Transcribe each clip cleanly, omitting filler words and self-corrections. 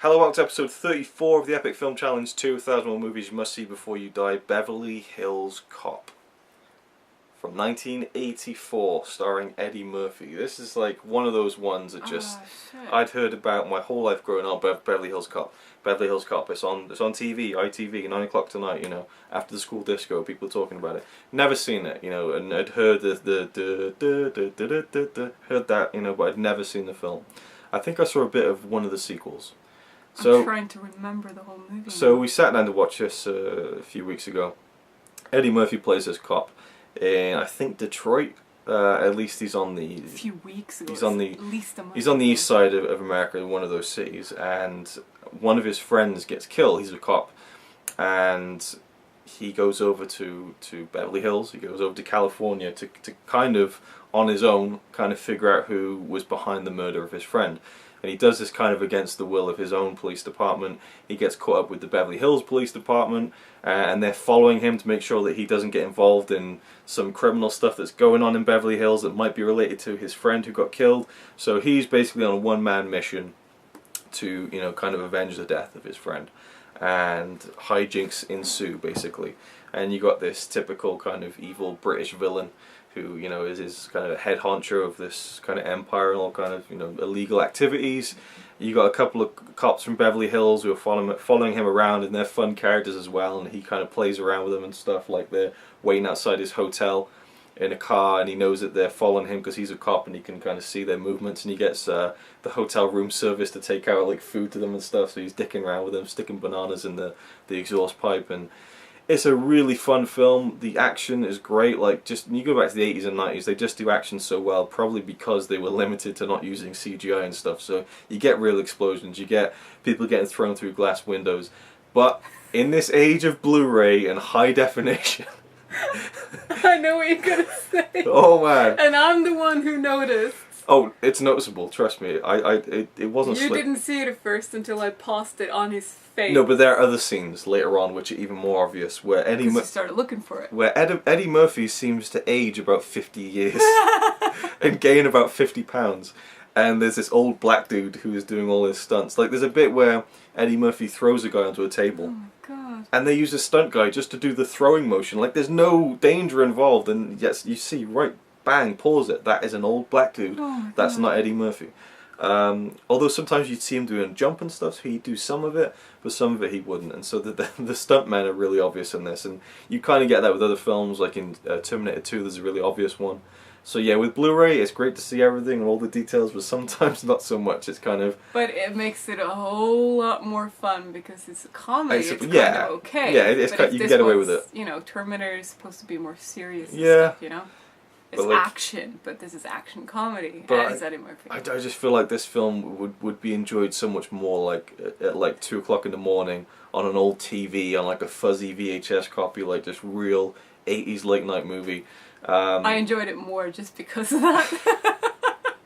Hello, welcome to episode 34 of the Epic Film Challenge 2001 Movies You Must See Before You Die, Beverly Hills Cop. From 1984, starring Eddie Murphy. This is like one of those ones that just I'd heard about my whole life growing up. Beverly Hills Cop. Beverly Hills Cop. It's on TV, ITV, 9 o'clock tonight. You know, after the school disco, people talking about it. Never seen it, you know, and I'd heard heard that, you know, but I'd never seen the film. I think I saw a bit of one of the sequels. So, I'm trying to remember the whole movie. So we sat down to watch this a few weeks ago. Eddie Murphy plays this cop in, I think, Detroit. At least he's on the. A few weeks ago. He's on the. At least a month he's on the ago. east side of America, in one of those cities, and one of his friends gets killed. He's a cop, and he goes over to Beverly Hills. He goes over to California to kind of on his own kind of figure out who was behind the murder of his friend. And he does this kind of against the will of his own police department. He gets caught up with the Beverly Hills Police Department, and they're following him to make sure that he doesn't get involved in some criminal stuff that's going on in Beverly Hills that might be related to his friend who got killed. So he's basically on a one-man mission to, you know, kind of avenge the death of his friend. And hijinks ensue, basically. And you got this typical kind of evil British villain who, you know, is kind of a head honcho of this kind of empire and all kind of, you know, illegal activities. You got a couple of cops from Beverly Hills who are following him around, and they're fun characters as well, and he kind of plays around with them and stuff, like they're waiting outside his hotel in a car, and he knows that they're following him because he's a cop and he can kind of see their movements, and he gets the hotel room service to take out like food to them and stuff, so he's dicking around with them, sticking bananas in the exhaust pipe. And it's a really fun film. The action is great. Like, just you go back to the 80s and 90s, they just do action so well, probably because they were limited to not using CGI and stuff. So you get real explosions, you get people getting thrown through glass windows. But in this age of Blu-ray and high definition, I know what you're gonna say. Oh man! And I'm the one who noticed. Oh, it's noticeable. Trust me. It wasn't. You didn't see it at first until I paused it on his face. No, but there are other scenes later on which are even more obvious, where you started looking for it. Where Eddie Murphy seems to age about 50 years and gain about 50 pounds. And there's this old black dude who is doing all his stunts. Like, there's a bit where Eddie Murphy throws a guy onto a table. Oh my god. And they use a stunt guy just to do the throwing motion. Like, there's no danger involved. And yes, you see, right, bang, pause it. That is an old black dude. Oh That's not Eddie Murphy. Although sometimes you'd see him doing jump and stuff, so he'd do some of it, but some of it he wouldn't. And so the stuntmen are really obvious in this. And you kind of get that with other films, like in Terminator 2, there's a really obvious one. So yeah, with Blu-ray, it's great to see everything and all the details, but sometimes not so much. It's kind of... But it makes it a whole lot more fun because it's a comedy. It's kind of okay. Yeah, you can get away with it. You know, Terminator is supposed to be more serious and Yeah. stuff, you know? It's like, action, but this is action comedy. But it's Eddie Murphy. I just feel like this film would be enjoyed so much more like at like 2 o'clock in the morning on an old TV, on like a fuzzy VHS copy, like this real 80s late night movie. I enjoyed it more just because of that.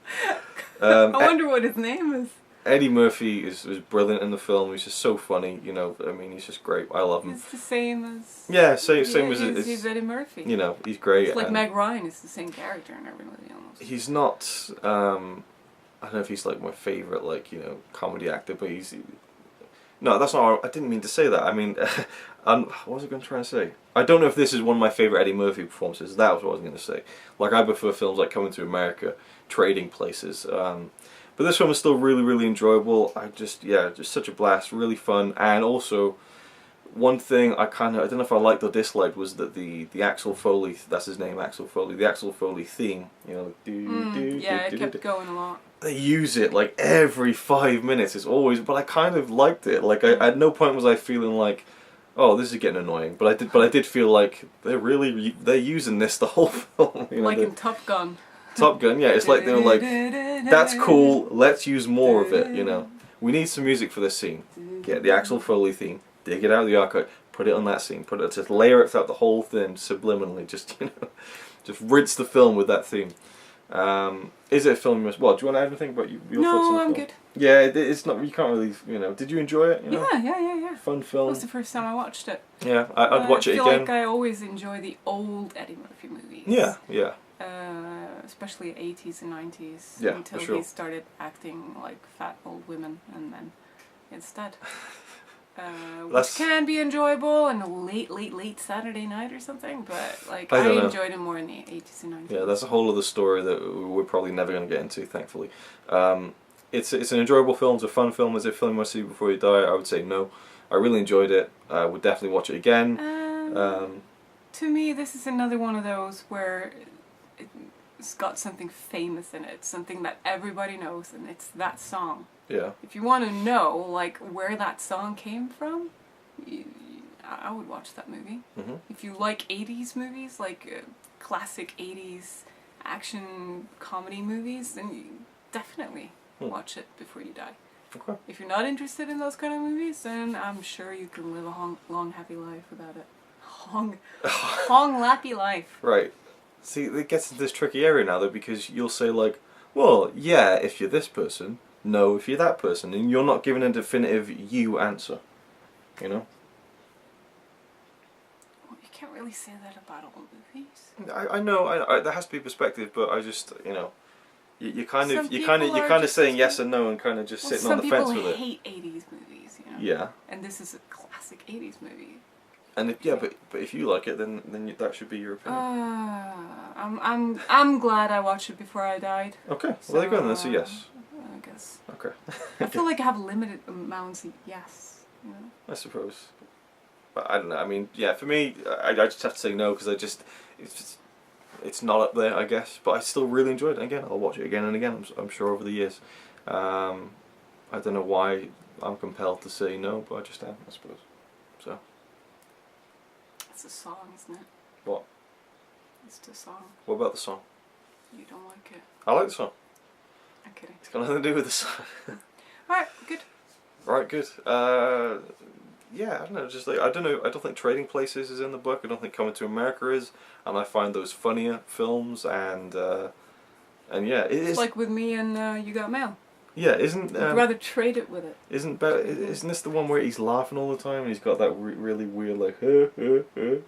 I wonder what his name is. Eddie Murphy is brilliant in the film. He's just so funny, you know. I mean, he's just great. I love him. He's the same as... Yeah, same as... He's Eddie Murphy. You know, he's great. It's like Meg Ryan is the same character in every movie almost. He's not... I don't know if he's like my favourite, like, you know, comedy actor, but he's... No, that's not... I didn't mean to say that. I mean... what was I going to try and say? I don't know if this is one of my favourite Eddie Murphy performances. That was what I was going to say. Like, I prefer films like Coming to America, Trading Places. But this one was still really, really enjoyable. Just such a blast, really fun. And also, one thing I don't know if I liked or disliked was that the Axel Foley, that's his name, Axel Foley, the Axel Foley theme, you know, it kept going a lot. They use it like every 5 minutes. It's always, but I kind of liked it. Like, at no point was I feeling like, oh, this is getting annoying. But I did feel like they're using this the whole film. You know, like in Top Gun. Top Gun, yeah, it's like they were like, that's cool, let's use more of it, you know. We need some music for this scene. Get the Axel Foley theme, dig it out of the archive, put it on that scene, just layer it throughout the whole thing subliminally, just, you know, just rinse the film with that theme. Is it a film you must... Well, do you want to add anything about your thoughts on the film? No, I'm good. Yeah, it's not, you can't really, you know, did you enjoy it? You know? Yeah. Fun film. That was the first time I watched it. Yeah, I'd watch it again. I feel like I always enjoy the old Eddie Murphy movies. Yeah. Especially 80s and 90s, Yeah, until for sure. he started acting like fat old women, and then instead. Which can be enjoyable on a late Saturday night or something, but like I enjoyed it more in the 80s and 90s. Yeah, that's a whole other story that we're probably never going to get into, thankfully. It's an enjoyable film, it's a fun film. Is it a film you must see before you die? I would say no. I really enjoyed it. I would definitely watch it again. To me, this is another one of those where it's got something famous in it, something that everybody knows, and it's that song. Yeah. If you want to know like where that song came from, I would watch that movie. Mm-hmm. If you like 80s movies, like classic 80s action comedy movies, then you definitely watch it before you die. Okay. If you're not interested in those kind of movies, then I'm sure you can live a long happy life without it. Long lappy life. Right. See, it gets into this tricky area now though, because you'll say like, well, yeah, if you're this person, no, if you're that person, and you're not giving a definitive you answer, you know? Well, you can't really say that about all movies. I know, there has to be perspective, but I just, you know, you're kind of saying yes and no and kind of just sitting on the fence with it. Some people hate 80s movies, you know? Yeah. And this is a classic 80s movie. And if, but if you like it, then that should be your opinion. I'm glad I watched it before I died. Okay, well there you go then, that's a yes. I guess. Okay. I feel like I have limited amounts of yes, you know? I suppose. But I don't know, I mean, yeah, for me, I just have to say no, because it's not up there, I guess, but I still really enjoyed it. Again, I'll watch it again and again, I'm sure, over the years. I don't know why I'm compelled to say no, but I just am, I suppose. So. It's a song, isn't it? What? It's the song. What about the song? You don't like it. I like the song. I'm kidding. It's got nothing to do with the song. Alright, good. Right, good. Yeah, I don't know, just like, I don't think Trading Places is in the book, I don't think Coming to America is, and I find those funnier films, and yeah, it's like with me and You Got Mail. Yeah, isn't... I'd rather trade it with it. Isn't this the one where he's laughing all the time and he's got that really weird like...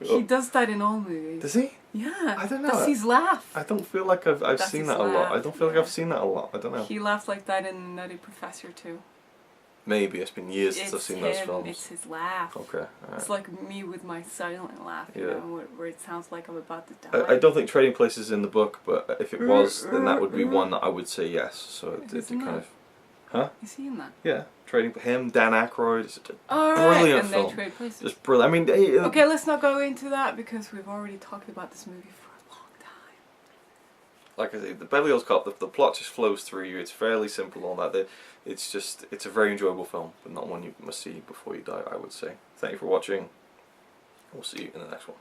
He does that in all movies. Does he? Yeah. I don't know. That's his laugh. I don't feel like I've seen that a lot. I don't feel like I've seen that a lot. I don't know. He laughed like that in Nutty Professor too. Maybe. It's been years since I've seen those films. It's his laugh. Okay. Right. It's like me with my silent laugh, you know, where it sounds like I'm about to die. I don't think Trading Places is in the book, but if it was, then that would be one that I would say yes. So it kind of... Huh? Is he in that? Yeah, him, Dan Aykroyd. It's a brilliant brilliant film. film. They trade places. Just brilliant. I mean, okay, let's not go into that because we've already talked about this movie for a long time. Like I say, the Beverly Hills Cop, the plot just flows through you. It's fairly simple on that. It's a very enjoyable film, but not one you must see before you die, I would say. Thank you for watching. We'll see you in the next one.